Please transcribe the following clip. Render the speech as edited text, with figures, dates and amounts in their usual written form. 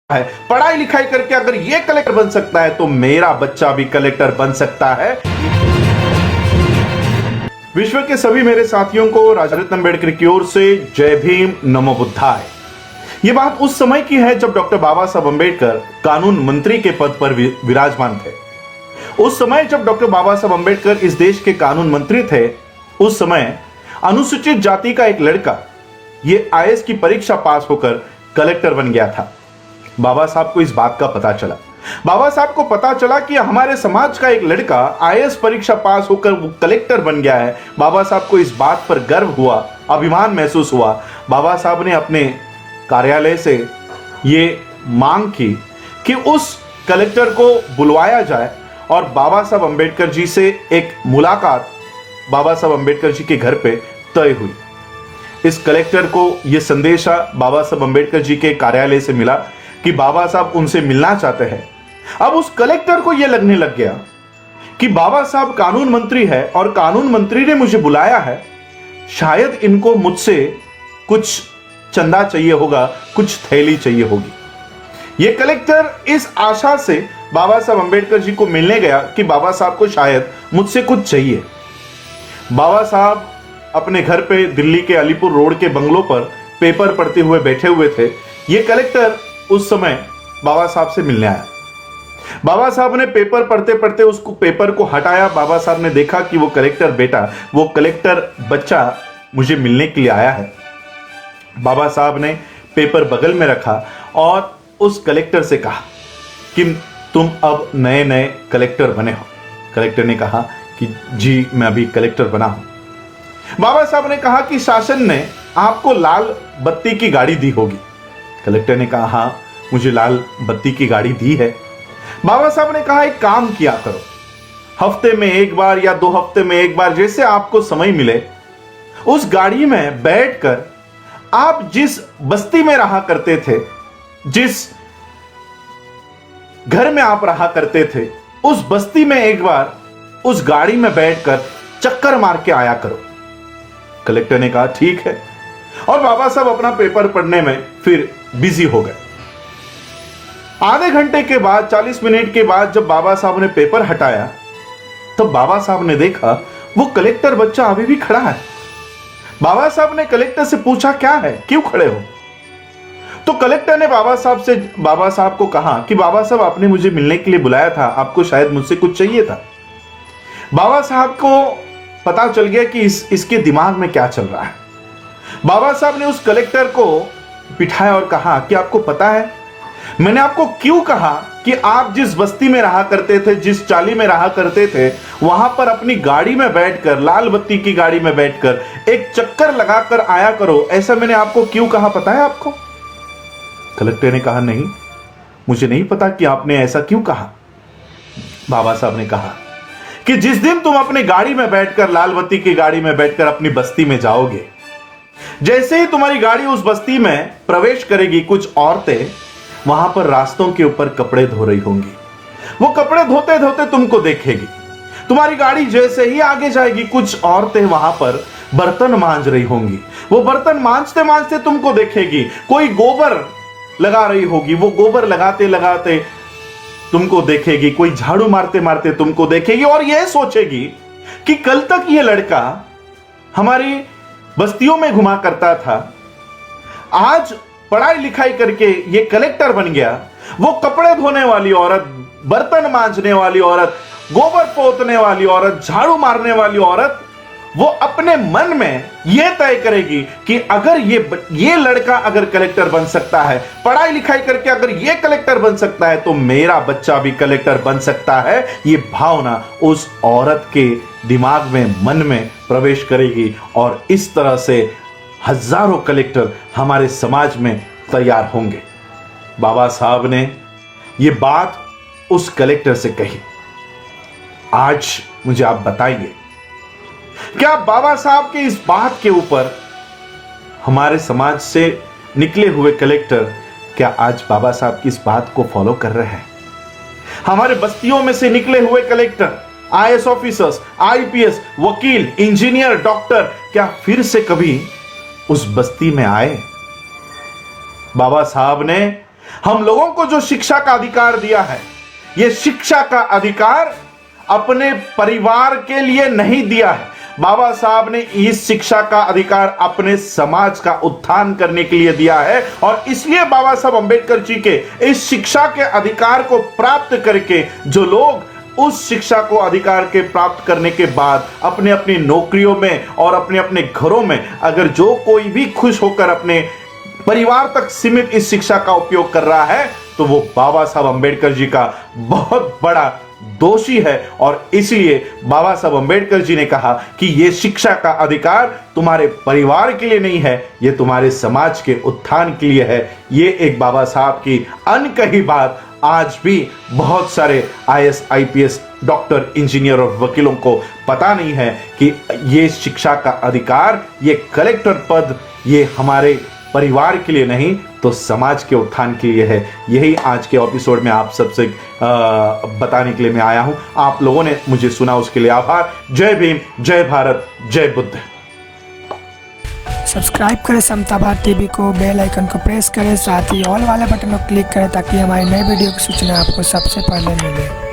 है। पढ़ाई लिखाई करके अगर ये कलेक्टर बन सकता है तो मेरा बच्चा भी कलेक्टर बन सकता है। विश्व के सभी मेरे साथियों को राजा रत्न अम्बेडकर की ओर से जय भीम, नमो बुद्धाय। यह बात उस समय की है जब डॉक्टर बाबा साहब अम्बेडकर कानून मंत्री के पद पर विराजमान थे। उस समय जब डॉक्टर बाबा साहब अम्बेडकर इस देश के कानून मंत्री थे, उस समय अनुसूचित जाति का एक लड़का ये आईएएस की परीक्षा पास होकर कलेक्टर बन गया था। बाबा साहब को इस बात का पता चला। बाबा साहब को पता चला कि हमारे समाज का एक लड़का आईएएस परीक्षा पास होकर वो कलेक्टर बन गया है। बाबा साहब को इस बात पर गर्व हुआ, अभिमान महसूस हुआ। बाबा साहब ने अपने कार्यालय से ये मांग की कि उस कलेक्टर को बुलवाया जाए और बाबा साहब अम्बेडकर जी से एक मुलाकात बाबा साहब अम्बेडकर जी के घर पे तय हुई। इस कलेक्टर को यह संदेशा बाबा साहब अम्बेडकर जी के कार्यालय से मिला कि बाबा साहब उनसे मिलना चाहते हैं। अब उस कलेक्टर को यह लगने लग गया कि बाबा साहब कानून मंत्री है और कानून मंत्री ने मुझे बुलाया है, शायद इनको मुझसे कुछ चंदा चाहिए होगा, कुछ थैली चाहिए होगी। यह कलेक्टर इस आशा से बाबा साहब अम्बेडकर जी को मिलने गया कि बाबा साहब को शायद मुझसे कुछ चाहिए। बाबा साहब अपने घर पे दिल्ली के अलीपुर रोड के बंगलों पर पेपर पढ़ते हुए बैठे हुए थे। यह कलेक्टर उस समय बाबा साहब से मिलने आया। बाबा साहब ने पेपर पढ़ते पढ़ते उसको पेपर को हटाया। बाबा साहब ने देखा कि वो कलेक्टर बेटा, वो कलेक्टर बच्चा मुझे मिलने के लिए आया है। बाबा साहब ने पेपर बगल में रखा और उस कलेक्टर से कहा कि तुम अब नए नए कलेक्टर बने हो। कलेक्टर ने कहा कि जी मैं अभी कलेक्टर बना हूं। बाबा साहब ने कहा कि शासन ने आपको लाल बत्ती की गाड़ी दी होगी। कलेक्टर ने कहा हाँ मुझे लाल बत्ती की गाड़ी दी है। बाबा साहब ने कहा एक काम किया करो, हफ्ते में एक बार या 2 हफ्ते में एक बार जैसे आपको समय मिले, उस गाड़ी में बैठकर आप जिस बस्ती में रहा करते थे, जिस घर में आप रहा करते थे, उस बस्ती में एक बार उस गाड़ी में बैठकर चक्कर मार के आया करो। कलेक्टर ने कहा ठीक है और बाबा साहब अपना पेपर पढ़ने में फिर बिजी हो गए। आधे घंटे के बाद, 40 मिनट के बाद जब बाबा साहब ने पेपर हटाया तो बाबा साहब ने देखा वो कलेक्टर बच्चा अभी भी खड़ा है। बाबा साहब ने कलेक्टर से पूछा क्या है, क्यों खड़े हो? तो कलेक्टर ने बाबा साहब को कहा कि बाबा साहब आपने मुझे मिलने के लिए बुलाया था, आपको शायद मुझसे कुछ चाहिए था। बाबा साहब को पता चल गया कि इसके दिमाग में क्या चल रहा है। बाबा साहब ने उस कलेक्टर को बिठाया और कहा कि आपको पता है मैंने आपको क्यों कहा कि आप जिस बस्ती में रहा करते थे, जिस चाली में रहा करते थे, वहां पर अपनी गाड़ी में बैठकर, लाल बत्ती की गाड़ी में बैठकर एक चक्कर लगाकर आया करो, ऐसा मैंने आपको क्यों कहा, पता है आपको? कलेक्टर ने कहा नहीं, मुझे नहीं पता कि आपने ऐसा क्यों कहा। बाबा साहब ने कहा कि जिस दिन तुम अपनी गाड़ी में बैठकर, लाल बत्ती की गाड़ी में बैठकर अपनी बस्ती में जाओगे, जैसे ही तुम्हारी गाड़ी उस बस्ती में प्रवेश करेगी, कुछ औरतें वहां पर रास्तों के ऊपर कपड़े धो रही होंगी। वो कपड़े धोते धोते तुमको देखेगी। तुम्हारी गाड़ी जैसे ही आगे जाएगी, कुछ औरतें वहां पर बर्तन मांज रही होंगी। वो बर्तन मांजते मांजते तुमको देखेगी। कोई गोबर लगा रही होगी, वो गोबर लगाते लगाते तुमको देखेगी। कोई झाड़ू मारते मारते तुमको देखेगी और यह सोचेगी कि कल तक ये लड़का हमारी बस्तियों में घुमा करता था, आज पढ़ाई लिखाई करके ये कलेक्टर बन गया। वो कपड़े धोने वाली औरत, बर्तन मांजने वाली औरत, गोबर पोतने वाली औरत, झाड़ू मारने वाली औरत, वो अपने मन में यह तय करेगी कि अगर ये लड़का अगर कलेक्टर बन सकता है, पढ़ाई लिखाई करके अगर ये कलेक्टर बन सकता है, तो मेरा बच्चा भी कलेक्टर बन सकता है। ये भावना उस औरत के दिमाग में, मन में प्रवेश करेगी और इस तरह से हजारों कलेक्टर हमारे समाज में तैयार होंगे। बाबा साहब ने ये बात उस कलेक्टर से कही। आज मुझे आप बताइए, क्या बाबा साहब के इस बात के ऊपर हमारे समाज से निकले हुए कलेक्टर क्या आज बाबा साहब की इस बात को फॉलो कर रहे हैं? हमारे बस्तियों में से निकले हुए कलेक्टर, आईएएस ऑफिसर्स, आईपीएस, वकील, इंजीनियर, डॉक्टर क्या फिर से कभी उस बस्ती में आए? बाबा साहब ने हम लोगों को जो शिक्षा का अधिकार दिया है, यह शिक्षा का अधिकार अपने परिवार के लिए नहीं दिया है। बाबा साहब ने इस शिक्षा का अधिकार अपने समाज का उत्थान करने के लिए दिया है, और इसलिए बाबा साहब अंबेडकर जी के इस शिक्षा के अधिकार को प्राप्त करके जो लोग उस शिक्षा को अधिकार के प्राप्त करने के बाद अपने अपनी नौकरियों में और अपने अपने घरों में अगर जो कोई भी खुश होकर अपने परिवार तक सीमित इस शिक्षा का उपयोग कर रहा है, तो वो बाबा साहब अंबेडकर जी का बहुत बड़ा दोषी है। और इसलिए बाबा साहब अंबेडकर जी ने कहा कि यह शिक्षा का अधिकार तुम्हारे परिवार के लिए नहीं है, यह तुम्हारे समाज के उत्थान के लिए है। यह एक बाबा साहब की अनकही बात आज भी बहुत सारे आईएएस, आईपीएस, डॉक्टर, इंजीनियर और वकीलों को पता नहीं है कि यह शिक्षा का अधिकार, यह कलेक्टर पद, यह हमारे परिवार के लिए नहीं तो समाज के उत्थान के लिए है। यही आज के एपिसोड में आप सबसे बताने के लिए मैं आया हूं। आप लोगों ने मुझे सुना, उसके लिए आभार। जय भीम, जय भारत, जय बुद्ध। सब्सक्राइब करें समता भारत टीवी को, बेल आइकन को प्रेस करें, साथ ही ऑल वाले बटन को क्लिक करें ताकि हमारी नई वीडियो की सूचना आपको सबसे पहले मिले।